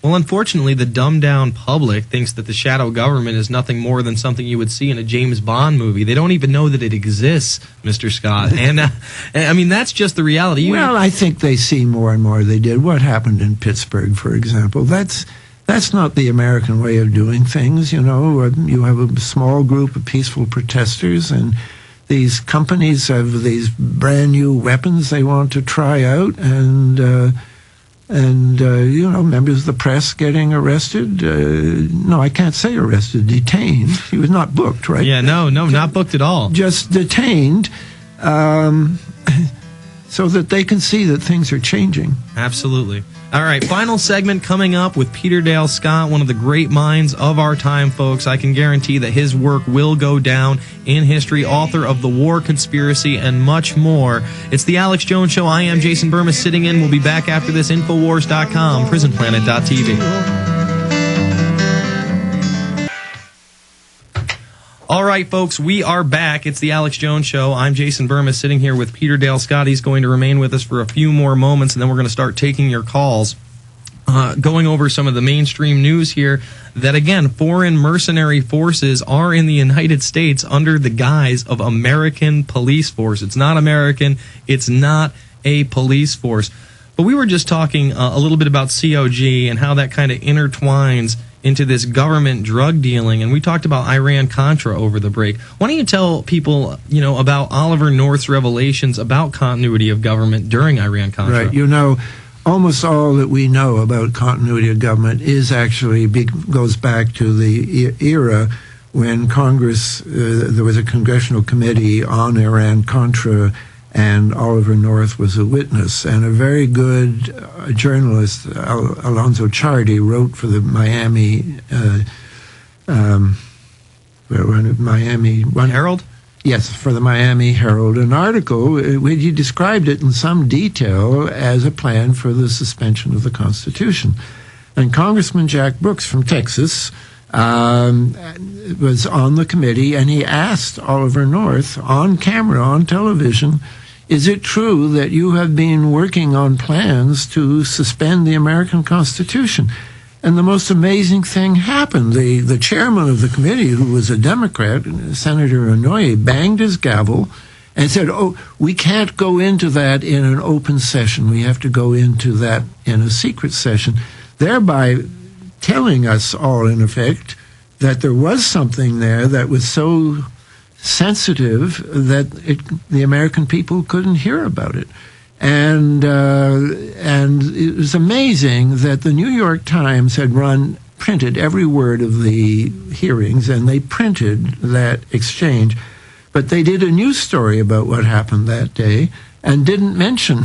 Well, unfortunately, the dumbed-down public thinks that the shadow government is nothing more than something you would see in a James Bond movie. They don't even know that it exists, Mr. Scott. And, I mean, that's just the reality. Well, I think they see more and more they did. What happened in Pittsburgh, for example, that's not the American way of doing things, you know. You have a small group of peaceful protesters, and these companies have these brand-new weapons they want to try out, and you know, members of the press getting arrested. No, I can't say arrested, detained. He was not booked, right? Yeah, no, not booked at all. Just detained, so that they can see that things are changing. Absolutely. All right, final segment coming up with Peter Dale Scott, one of the great minds of our time, folks. I can guarantee that his work will go down in history, author of The War Conspiracy and much more. It's The Alex Jones Show. I am Jason Burmis sitting in. We'll be back after this. Infowars.com, prisonplanet.tv. All right, folks, we are back. It's the Alex Jones Show. I'm Jason Burmis sitting here with Peter Dale Scott. He's going to remain with us for a few more moments, and then we're going to start taking your calls. Going over some of the mainstream news here that, again, foreign mercenary forces are in the United States under the guise of American police force. It's not American. It's not a police force. But we were just talking a little bit about COG and how that kind of intertwines into this government drug dealing, and we talked about Iran-Contra over the break. Why don't you tell people, you know, about Oliver North's revelations about continuity of government during Iran-Contra? Right. You know, almost all that we know about continuity of government is actually goes back to the era when Congress, there was a congressional committee on Iran-Contra, and Oliver North was a witness. And a very good journalist, Alonzo Chardy, wrote for the Miami Herald? Yes, for the Miami Herald, an article where he described it in some detail as a plan for the suspension of the Constitution. And Congressman Jack Brooks from Texas was on the committee, and he asked Oliver North on camera, on television, is it true that you have been working on plans to suspend the American Constitution? And the most amazing thing happened. The chairman of the committee, who was a Democrat, Senator Inouye, banged his gavel and said, oh, we can't go into that in an open session. We have to go into that in a secret session, thereby telling us all, in effect, that there was something there that was so sensitive that the American people couldn't hear about it. And it was amazing that the New York Times had printed every word of the hearings, and they printed that exchange. But they did a news story about what happened that day and didn't mention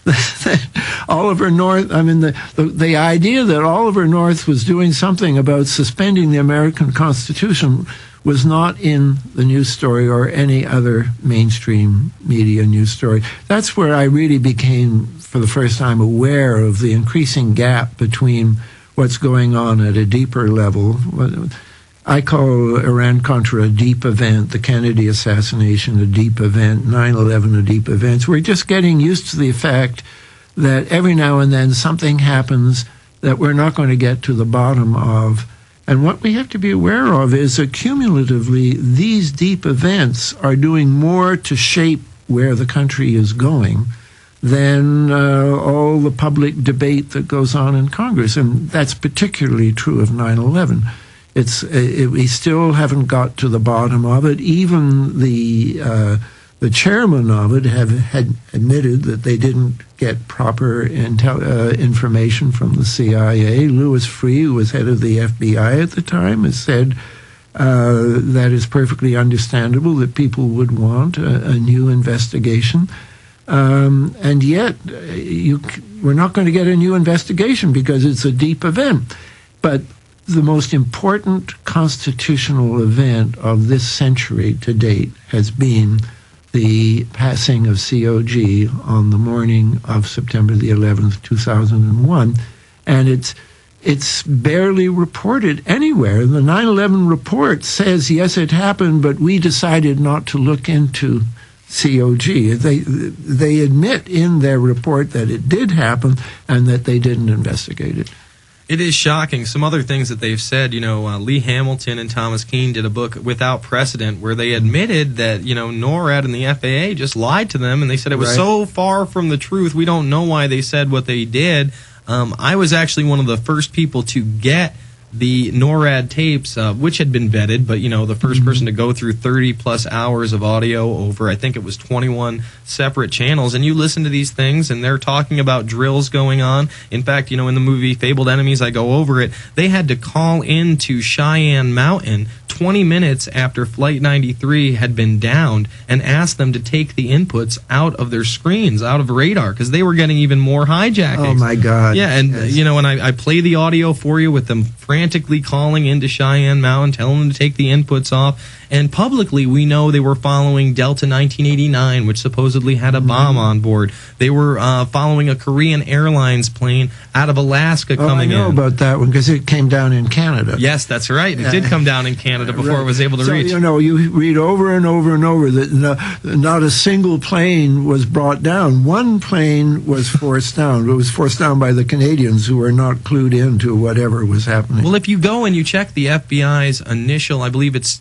that Oliver North, I mean, the idea that Oliver North was doing something about suspending the American Constitution was not in the news story or any other mainstream media news story. That's where I really became, for the first time, aware of the increasing gap between what's going on at a deeper level. I call Iran-Contra a deep event, the Kennedy assassination a deep event, 9/11 a deep event. So we're just getting used to the fact that every now and then something happens that we're not going to get to the bottom of. And what we have to be aware of is that cumulatively, these deep events are doing more to shape where the country is going than all the public debate that goes on in Congress. And that's particularly true of 9/11. We still haven't got to the bottom of it. Even the chairman of it had admitted that they didn't get proper information from the CIA. Louis Freeh, who was head of the FBI at the time, has said that is perfectly understandable that people would want a new investigation. And yet, we're not going to get a new investigation because it's a deep event. But the most important constitutional event of this century to date has been the passing of COG on the morning of September the 11th, 2001. And it's barely reported anywhere. The 9/11 report says, yes, it happened, but we decided not to look into COG. They admit in their report that it did happen and that they didn't investigate it. It is shocking. Some other things that they've said, Lee Hamilton and Thomas Keane did a book, Without Precedent, where they admitted that, NORAD and the FAA just lied to them, and they said it was so far from the truth, we don't know why they said what they did. I was actually one of the first people to get the NORAD tapes, which had been vetted, but, the first person to go through 30-plus hours of audio over, I think it was 21 separate channels, and you listen to these things, and they're talking about drills going on. In fact, in the movie Fabled Enemies, I go over it, they had to call into Cheyenne Mountain 20 minutes after Flight 93 had been downed and ask them to take the inputs out of their screens, out of radar, because they were getting even more hijackings. Oh, my God. Yeah, and, and I play the audio for you with them frantically calling into Cheyenne Mountain, telling them to take the inputs off. And publicly, we know they were following Delta 1989, which supposedly had a bomb on board. They were following a Korean Airlines plane out of Alaska coming in. I know about that one because it came down in Canada. Yes, that's right. It did come down in Canada before it was able to reach. You read over and over and over that not a single plane was brought down. One plane was forced down. It was forced down by the Canadians who were not clued into whatever was happening. Well, if you go and you check the FBI's initial, I believe it's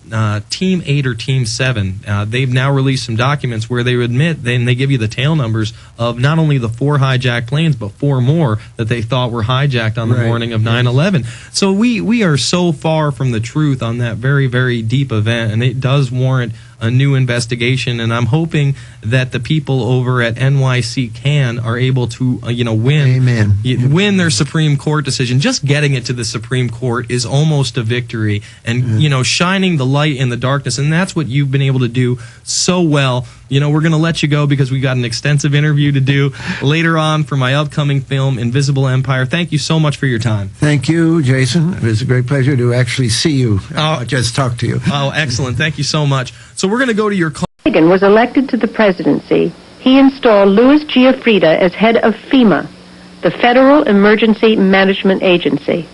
Team 8 or Team 7, they've now released some documents where they admit, and they give you the tail numbers of not only the 4 hijacked planes, but 4 more that they thought were hijacked on the morning of 9/11. So we are so far from the truth on that very, very deep event, and it does warrant a new investigation, and I'm hoping that the people over at NYC CAN are able to, win their Supreme Court decision. Just getting it to the Supreme Court is almost a victory, and, shining the light in the darkness, and that's what you've been able to do so well. We're going to let you go because we got an extensive interview to do later on for my upcoming film, Invisible Empire. Thank you so much for your time. Thank you, Jason. It was a great pleasure to actually see you, just talk to you. Oh, excellent. Thank you so much. So we're going to go to your call. Reagan was elected to the presidency. He installed Louis Giuffrida as head of FEMA, the Federal Emergency Management Agency.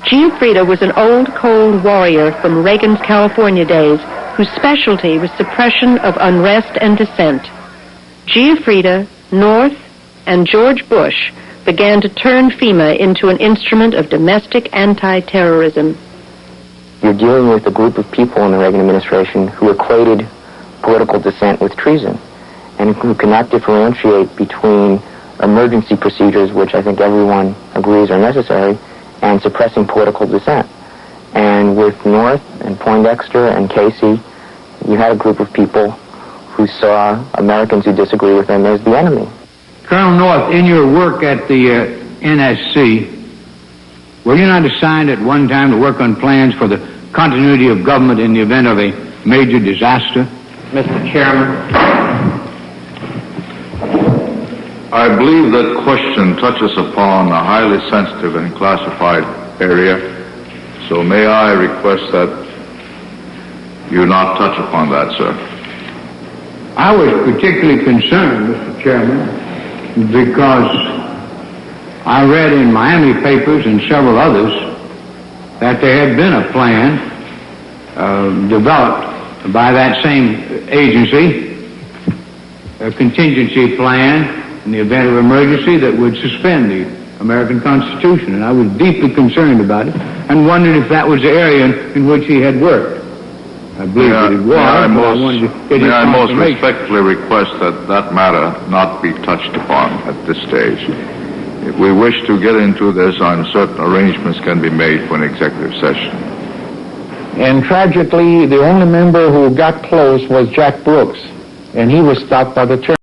Giuffrida was an old cold warrior from Reagan's California days whose specialty was suppression of unrest and dissent. Giuffrida, North, and George Bush began to turn FEMA into an instrument of domestic anti-terrorism. You're dealing with a group of people in the Reagan administration who equated political dissent with treason and who cannot differentiate between emergency procedures, which I think everyone agrees are necessary, and suppressing political dissent. And with North and Poindexter and Casey, you had a group of people who saw Americans who disagree with them as the enemy. Colonel North, in your work at the NSC, were you not assigned at one time to work on plans for the continuity of government in the event of a major disaster? Mr. Chairman. I believe that question touches upon a highly sensitive and classified area, so may I request that you not touch upon that, sir. I was particularly concerned, Mr. Chairman, because I read in Miami papers and several others that there had been a plan developed by that same agency, a contingency plan in the event of emergency that would suspend the American Constitution. And I was deeply concerned about it and wondered if that was the area in which he had worked. I believe that it was, but I wanted to get his confirmation. May I most respectfully request that that matter not be touched upon at this stage. If we wish to get into this, certain arrangements can be made for an executive session. And tragically, the only member who got close was Jack Brooks, and he was stopped by the chairman.